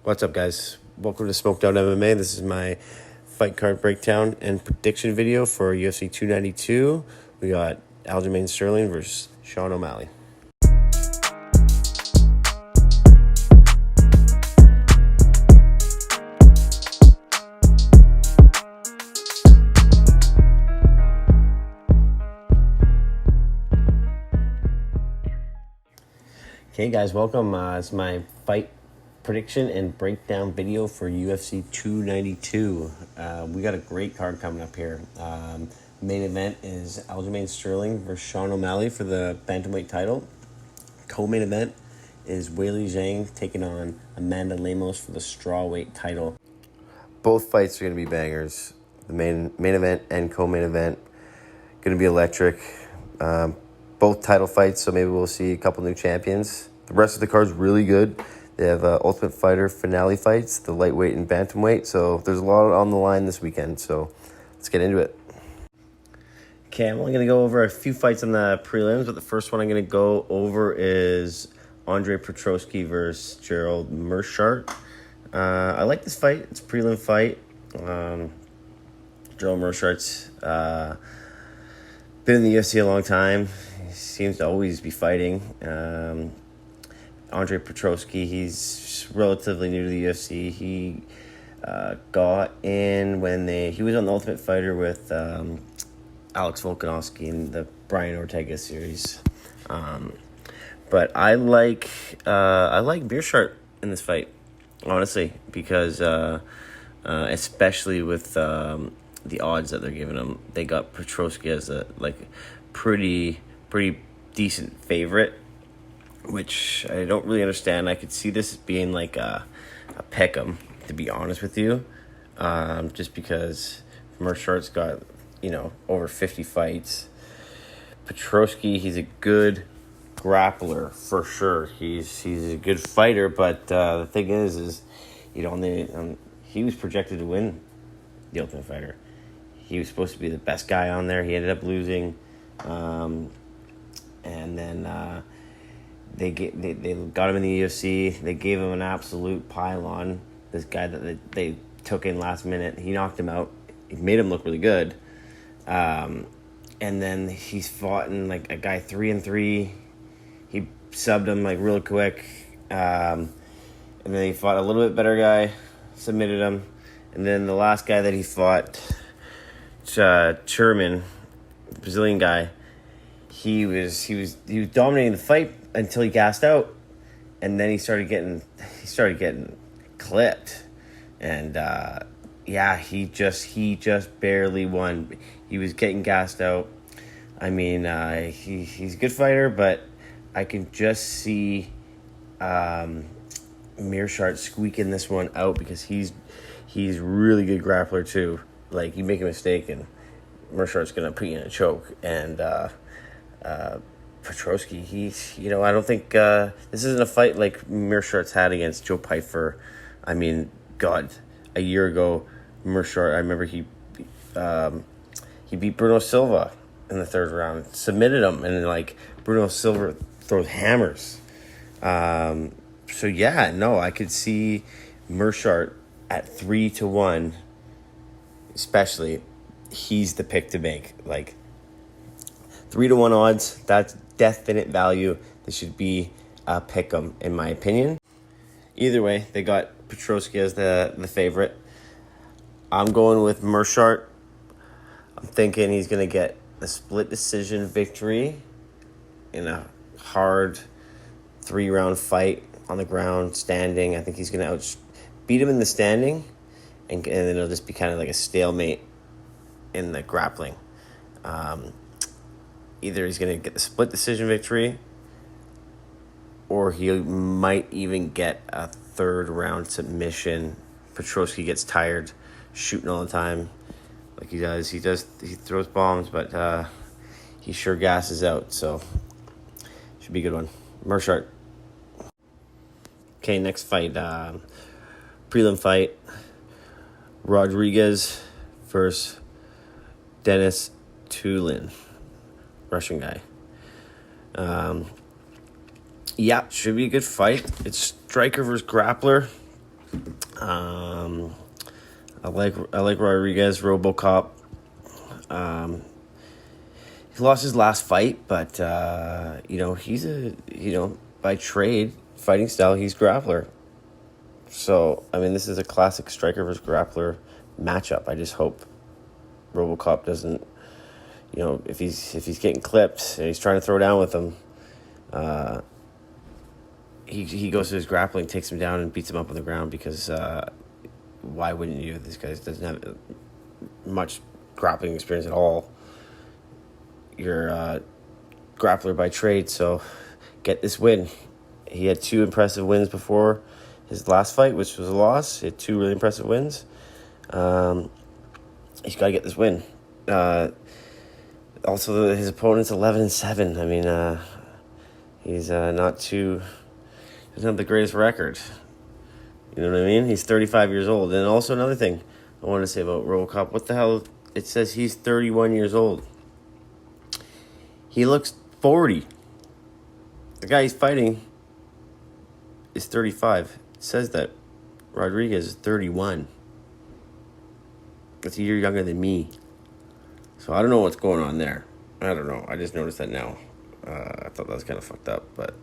What's up, guys? Welcome to Smoked Out MMA. This is my fight card breakdown and prediction video for UFC 292. We got Aljamain Sterling versus Sean O'Malley. Okay, guys, welcome. It's my fight prediction and breakdown video for UFC 292. We got a great card coming up here. Main event is Aljamain Sterling versus Sean O'Malley for the bantamweight title. Co-main event is Weili Zhang taking on Amanda Lemos for the strawweight title. Both fights are going to be bangers. The main event and co-main event going to be electric. Both title fights, so maybe we'll see a couple new champions. The rest of the card's really good. They have Ultimate Fighter finale fights, the lightweight and bantamweight. So there's a lot on the line this weekend. So let's get into it. Okay, I'm only going to go over a few fights on the prelims, but the first one I'm going to go over is Andre Petroski versus Gerald Meerschaert. I like this fight. It's a prelim fight. Gerald Meerschaert's been in the UFC a long time. He seems to always be fighting. Andre Petroski, he's relatively new to the UFC. He got in when he was on the Ultimate Fighter with Alex Volkanovski in the Brian Ortega series. But I like Meerschaert in this fight, honestly, because especially with the odds that they're giving him, they got Petroski as a pretty decent favorite, which I don't really understand. I could see this being like a pick'em, to be honest with you, just because Meerschaert's got over 50 fights. Petroski, he's a good grappler for sure. He's a good fighter, but the thing is he was projected to win the Ultimate Fighter. He was supposed to be the best guy on there. He ended up losing, and then they got him in the UFC. They gave him an absolute pylon. This guy that they took in last minute, he knocked him out. He made him look really good, and then he's fought in a guy 3-3. He subbed him real quick, and then he fought a little bit better guy, submitted him, and then the last guy that he fought, Sherman, Brazilian guy, he was dominating the fight until he gassed out, and then he started getting clipped, and he just barely won. He was getting gassed out. I mean, he's a good fighter, but I can just see Meerschaert squeaking this one out because he's really good grappler too. You make a mistake and Meerschaert's gonna put you in a choke. And Petroski, I don't think this isn't a fight like Meerschaert's had against Joe Pyfer. I mean, God, a year ago, Meerschaert, I remember he beat Bruno Silva in the third round, submitted him, and then Bruno Silva throws hammers. I could see Meerschaert at 3-1. Especially, he's the pick to make. 3-1 odds, that's definite value. This should be a pick'em, in my opinion. Either way, they got Petroski as the favorite. I'm going with Meerschaert. I'm thinking he's going to get a split decision victory in a hard 3-round fight on the ground, standing. I think he's going to beat him in the standing. And then it'll just be kind of like a stalemate in the grappling. Either he's going to get the split decision victory, or he might even get a third round submission. Petroski gets tired shooting all the time, like he does. He throws bombs, but he sure gasses out. So should be a good one. Meerschaert. Okay, next fight, prelim fight. Rodriguez versus Denis Tulin, Russian guy. Should be a good fight. It's striker versus grappler. I like Rodriguez, RoboCop. He lost his last fight, but he's by trade, fighting style, he's grappler. So I mean, this is a classic striker versus grappler matchup. I just hope RoboCop doesn't, if he's getting clipped and he's trying to throw down with him, he goes to his grappling, takes him down, and beats him up on the ground because why wouldn't you? This guy doesn't have much grappling experience at all. You're a grappler by trade, so get this win. He had 2 impressive wins before his last fight, which was a loss. He had 2 really impressive wins. He's got to get this win. Also, his opponent's 11-7. I mean, he's not too. Doesn't have the greatest record. You know what I mean? He's 35 years old. And also another thing I want to say about RoboCop. What the hell? It says he's 31 years old. He looks 40. The guy he's fighting is 35. It says that Rodriguez is 31. That's a year younger than me. So I don't know what's going on there. I don't know. I just noticed that now. I thought that was kind of fucked up, but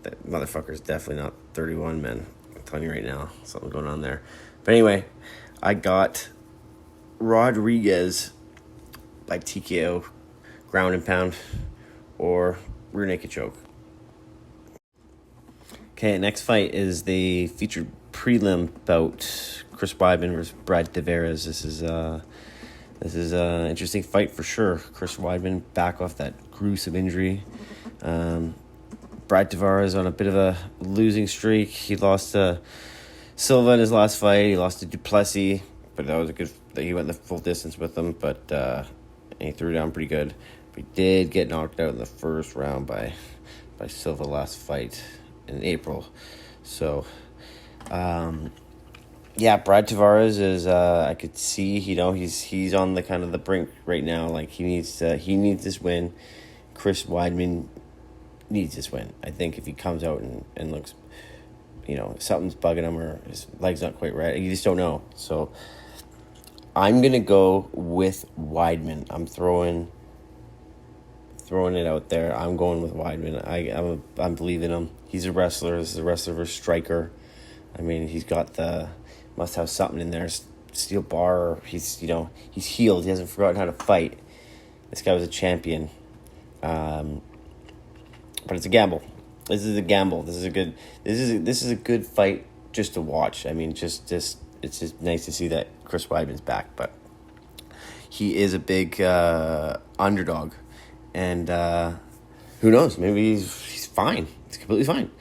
that motherfucker's definitely not 31, man. I'm telling you right now, something's going on there. But anyway, I got Rodriguez by TKO, ground and pound, or rear naked choke. Okay, next fight is the featured prelim bout. Chris Weidman versus Brad Tavares. This is an interesting fight for sure. Chris Weidman back off that gruesome injury. Brad Tavares on a bit of a losing streak. He lost to Silva in his last fight. He lost to Duplessis, but that was a good. He went the full distance with him, but he threw down pretty good. But he did get knocked out in the first round by Silva last fight in April. So, Brad Tavares is. I could see, he's on the kind of the brink right now. Like he needs this win. Chris Weidman needs this win. I think if he comes out and looks, something's bugging him or his leg's not quite right, you just don't know. So I'm gonna go with Weidman. I'm throwing it out there. I'm going with Weidman. I'm believing him. He's a wrestler. This is a wrestler versus striker. I mean, he's got must have something in there. Steel bar. He's healed. He hasn't forgotten how to fight. This guy was a champion. But it's a gamble. This is a gamble. This is a good fight just to watch. I mean, just it's just nice to see that Chris Weidman's back, but he is a big underdog, and who knows? Maybe he's fine. He's completely fine.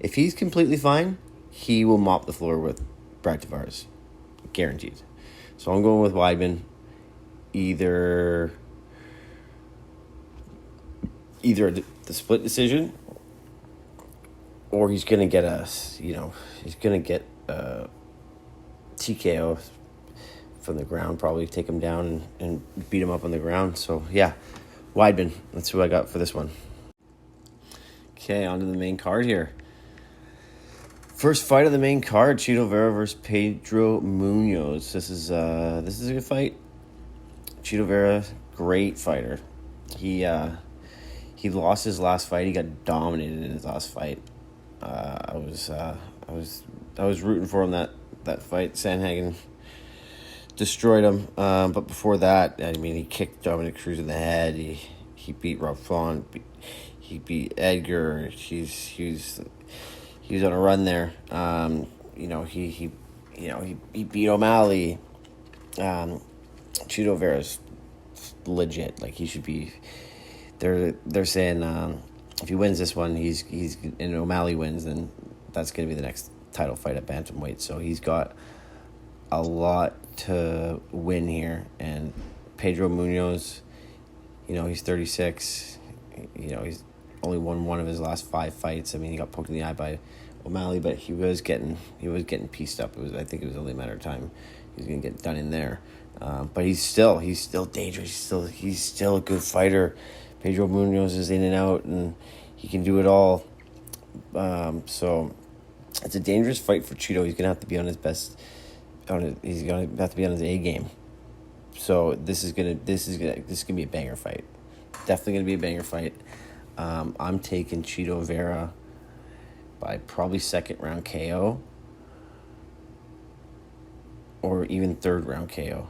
If he's completely fine, he will mop the floor with Brad Tavares, guaranteed. So I'm going with Weidman. Either the split decision, or he's gonna get TKO from the ground, probably take him down and beat him up on the ground. So yeah, Weidman, that's who I got for this one. Okay, on to the main card here. First fight of the main card, Chito Vera versus Pedro Munoz. This is a good fight. Chito Vera, great fighter. He lost his last fight. He got dominated in his last fight. I was rooting for him that fight. Sandhagen destroyed him. But before that, I mean, he kicked Dominic Cruz in the head. He beat Rob Font. He beat Edgar. He was on a run there. He beat O'Malley. Chito Vera's legit. Like, he should be. They're saying if he wins this one, he's and O'Malley wins, then that's going to be the next title fight at bantamweight. So he's got a lot to win here. And Pedro Munoz, he's 36. He's only won one of his last 5 fights. I mean, he got poked in the eye by O'Malley, but he was getting pieced up. I think it was only a matter of time he was going to get done in there. But he's still dangerous. He's still a good fighter. Pedro Munoz is in and out, and he can do it all. So It's a dangerous fight for Cheeto. He's gonna have to be on his best. He's gonna have to be on his A game. So this is gonna be a banger fight. Definitely gonna be a banger fight. I'm taking Cheeto Vera by probably second round KO or even third round KO.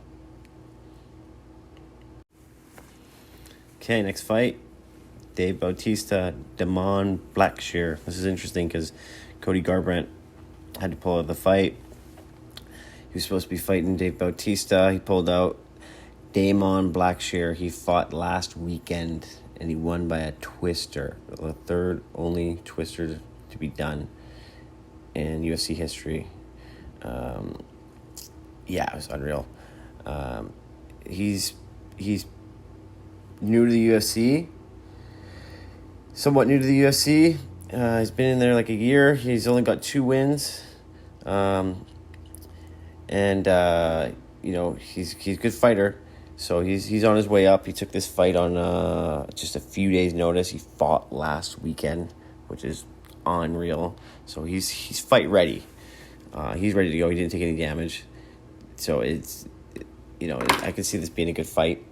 Okay, next fight. Dave Bautista, Damon Blackshear. This is interesting because Cody Garbrandt had to pull out of the fight. He was supposed to be fighting Dave Bautista. He pulled out. Damon Blackshear, he fought last weekend, and he won by a twister. The third only twister to be done in UFC history. Yeah, it was unreal. He's new to the UFC. Somewhat new to the UFC. He's been in there like a year. He's only got 2 wins. And he's a good fighter. So he's on his way up. He took this fight on just a few days' notice. He fought last weekend, which is unreal. So he's fight ready. He's ready to go. He didn't take any damage. So it's I can see this being a good fight.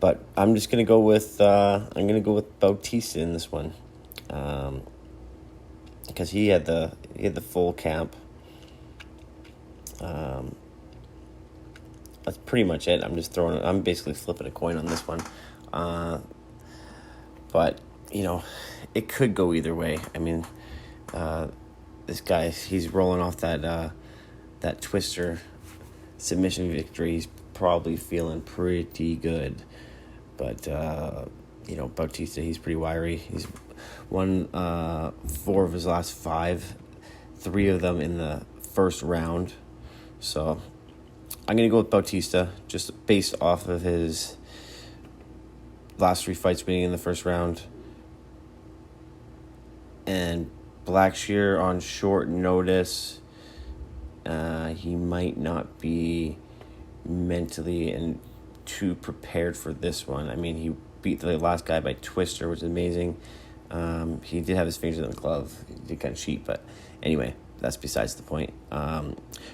But I'm just gonna go with Bautista in this one, because he had the full camp. That's pretty much it. I'm basically flipping a coin on this one, but it could go either way. I mean, this guy, he's rolling off that twister submission victory. He's probably feeling pretty good. But, Bautista, he's pretty wiry. He's won 4 of his last 5, 3 of them in the first round. So I'm going to go with Bautista, just based off of his last 3 fights being in the first round. And Blackshear on short notice, he might not be mentally and too prepared for this one. I mean, he beat the last guy by twister, which is amazing. He did have his fingers in the glove. He did kind of cheat, but anyway, that's besides the point.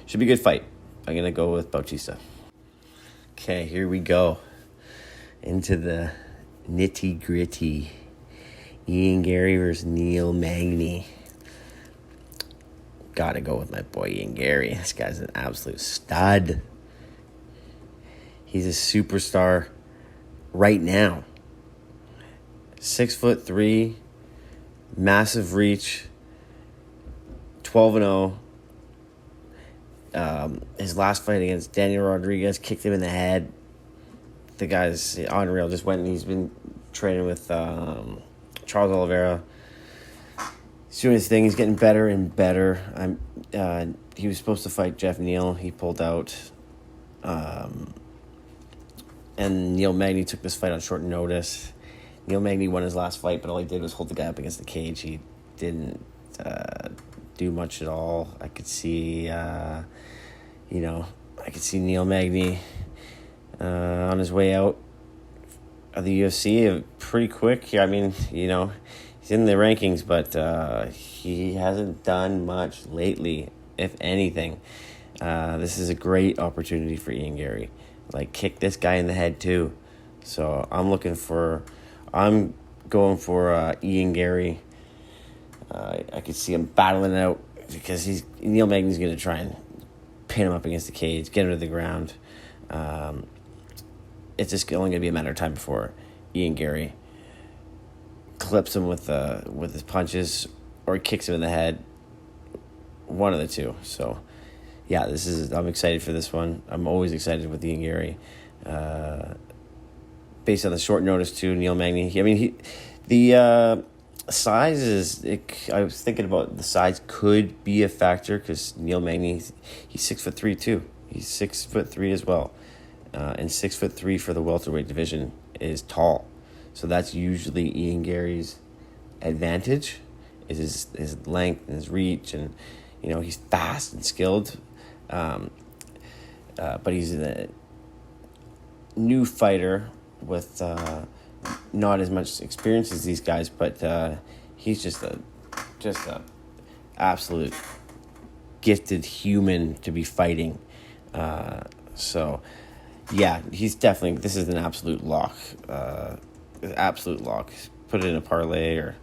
Should be a good fight. I'm going to go with Bautista. Okay, here we go. Into the nitty-gritty. Ian Gary versus Neil Magny. Gotta go with my boy Ian Gary. This guy's an absolute stud. He's a superstar right now. 6'3", massive reach, 12-0. His last fight against Daniel Rodriguez kicked him in the head. The guy's unreal. He's been training with Charles Oliveira. He's doing his thing. He's getting better and better. He was supposed to fight Jeff Neal. He pulled out. And Neil Magny took this fight on short notice. Neil Magny won his last fight, but all he did was hold the guy up against the cage. He didn't do much at all. I could see, Neil Magny on his way out of the UFC pretty quick. I mean, he's in the rankings, but he hasn't done much lately, if anything. This is a great opportunity for Ian Gary. Kick this guy in the head too. So I'm going for Ian Gary. I could see him battling it out because Neil Magny's going to try and pin him up against the cage, get him to the ground. It's just only going to be a matter of time before Ian Gary clips him with his punches or kicks him in the head. One of the two. So yeah, I'm excited for this one. I'm always excited with Ian Gary. Based on the short notice too, Neil Magny. I mean, the size is. I was thinking about the size could be a factor because Neil Magny, he's 6'3" too. He's 6'3" as well, and 6'3" for the welterweight division is tall. So that's usually Ian Gary's advantage, is his length and his reach, and he's fast and skilled. But he's a new fighter with not as much experience as these guys, but he's just a just a absolute gifted human to be fighting. So, yeah, he's definitely, this is an absolute lock. Absolute lock. Put it in a parlay or,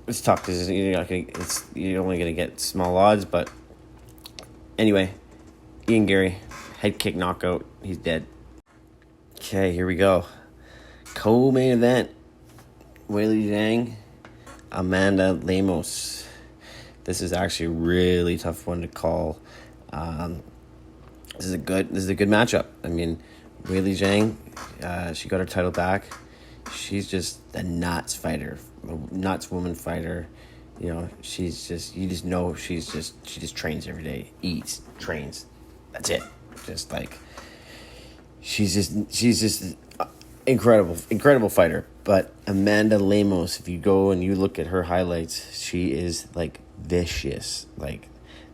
it's tough because you're only going to get small odds. But anyway, Ian Gary, head kick knockout. He's dead. Okay, here we go. Co-main event. Weili Zhang, Amanda Lemos. This is actually a really tough one to call. This is a good matchup. I mean, Weili Zhang, she got her title back. She's just a nuts fighter, a nuts woman fighter. She just trains every day, eats, trains. That's it. Just like she's just incredible fighter. But Amanda Lemos, if you go and you look at her highlights, she is like vicious. Like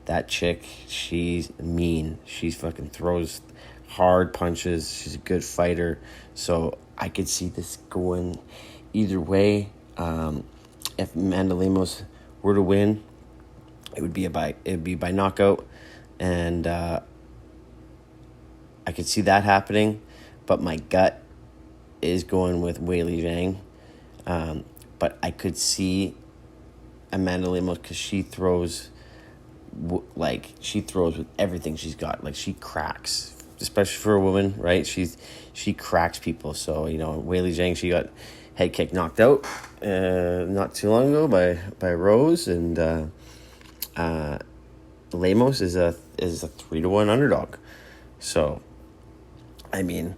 that chick, she's mean. She fucking throws hard punches. She's a good fighter. So I could see this going either way. If Amanda Lemos were to win, it would be by knockout, and I could see that happening. But my gut is going with Weili Zhang. But I could see Amanda Lemos because she throws with everything she's got. Like she cracks, especially for a woman, right? She cracks people. So Weili Zhang, she got head kick knocked out not too long ago by Rose, and Lemos is a 3-1 underdog. So I mean,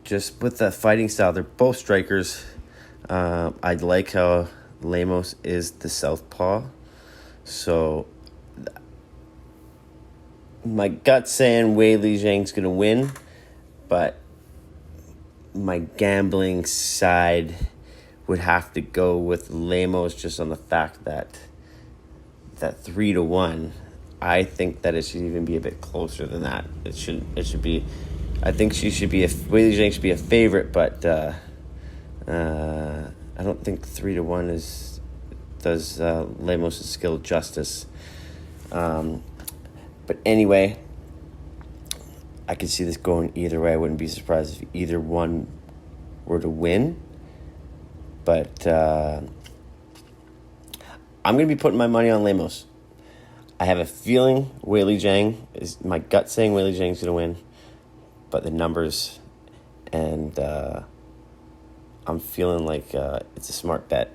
just with the fighting style, they're both strikers. I like how Lemos is the southpaw. So my gut's saying Weili Zhang's going to win, but my gambling side would have to go with Lemos just on the fact that 3-1. I think that it should even be a bit closer than that. It should be. I think Weili Zhang should be a favorite, but I don't think 3-1 does Lemos' skill justice. But anyway, I could see this going either way. I wouldn't be surprised if either one were to win. But I'm going to be putting my money on Lemos. I have a feeling Weili Zhang my gut saying Weili Zhang's going to win. But the numbers and I'm feeling like it's a smart bet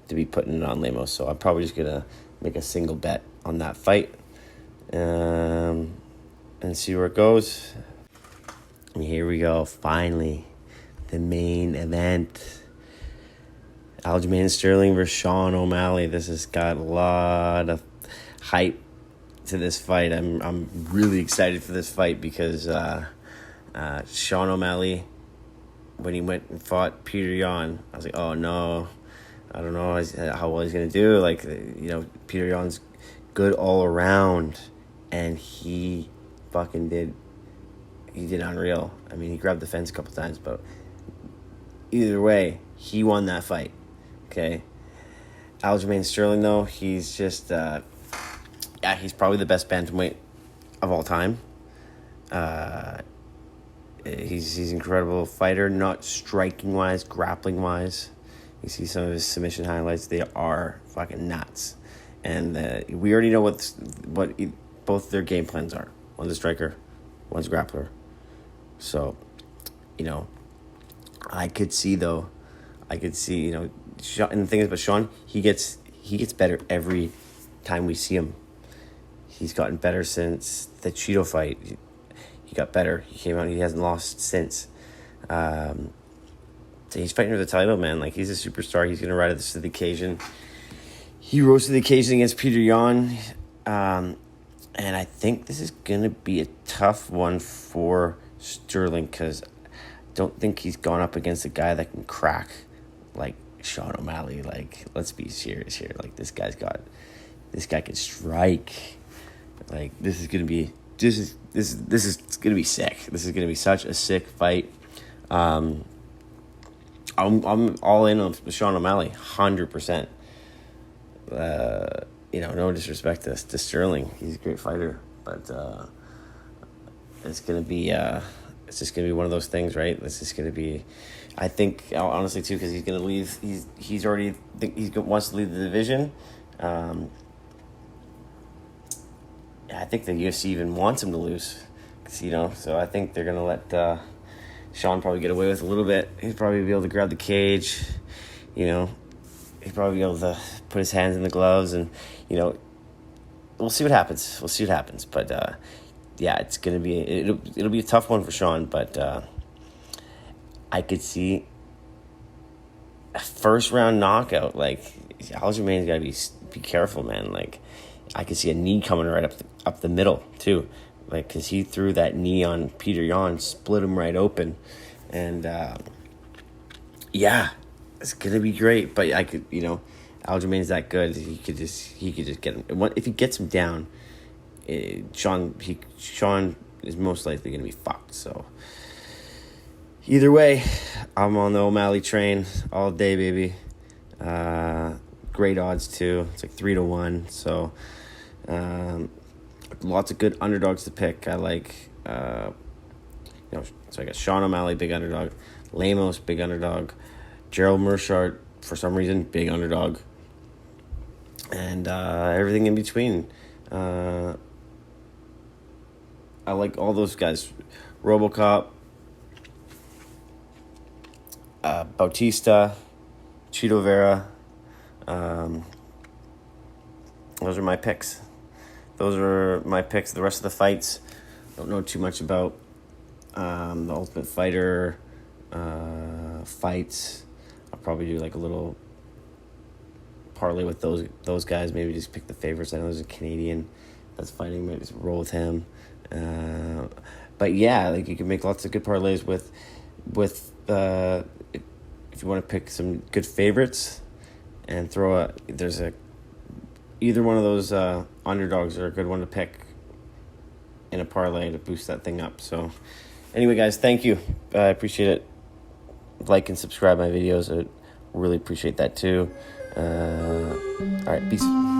to be putting it on Lemos. So I'm probably just going to make a single bet on that fight and see where it goes. And here we go. Finally, the main event. Aljamain Sterling versus Sean O'Malley. This has got a lot of hype to this fight. I'm really excited for this fight because Sean O'Malley, when he went and fought Peter Yan, I was like, oh no, I don't know how well he's gonna do. Like, Peter Yan's good all around, and he fucking did. He did unreal. I mean, he grabbed the fence a couple times, but either way, he won that fight. Okay, Aljamain Sterling though, he's just he's probably the best bantamweight of all time. He's an incredible fighter, not striking wise, grappling wise. You see some of his submission highlights; they are fucking nuts. And we already know what both their game plans are. One's a striker, one's a grappler. So, I could see, and the thing is, but Sean, he gets better every time we see him. He's gotten better since the Cheeto fight. He got better. He came out. He hasn't lost since. So he's fighting for the title, man. Like, he's a superstar. He's gonna ride to the occasion. He rose to the occasion against Peter Yan, and I think this is gonna be a tough one for Sterling because I don't think he's gone up against a guy that can crack like Sean O'Malley. Like, let's be serious here. Like, this guy can strike. Like, this is gonna be gonna be sick. This is gonna be such a sick fight. I'll I'm all in on Sean O'Malley, 100%. No disrespect to Sterling, he's a great fighter, but it's gonna be it's just gonna be one of those things, right? It's just gonna be, I think, honestly too, because he's gonna leave. He's already wants to leave the division. I think the UFC even wants him to lose, so I think they're gonna let Sean probably get away with a little bit. He'd probably be able to grab the cage, he'd probably be able to put his hands in the gloves, and we'll see what happens. But it's gonna be it'll be a tough one for Sean, but I could see a first round knockout. Like, Aljamain's got to be careful, man. Like, I could see a knee coming right up the middle too, like, because he threw that knee on Peter Yan, split him right open, and it's gonna be great. But I could, Aljamain's that good. He could just get him. If he gets him down, Sean is most likely gonna be fucked. So either way, I'm on the O'Malley train all day, baby. Great odds too. It's like 3-1. So lots of good underdogs to pick. I like, so I got Sean O'Malley, big underdog. Lemos, big underdog. Gerald Meerschaert, for some reason, big underdog. And everything in between. I like all those guys. RoboCop, Bautista, Chito Vera. Those are my picks. The rest of the fights, don't know too much about. The Ultimate Fighter fights, I'll probably do like a little parlay with those guys. Maybe just pick the favorites. I know there's a Canadian that's fighting. Maybe just roll with him. But yeah, like, you can make lots of good parlays with if you want to pick some good favorites and either one of those underdogs are a good one to pick in a parlay to boost that thing up. So anyway, guys, thank you. I appreciate it. Like and subscribe my videos. I really appreciate that too. All right, peace.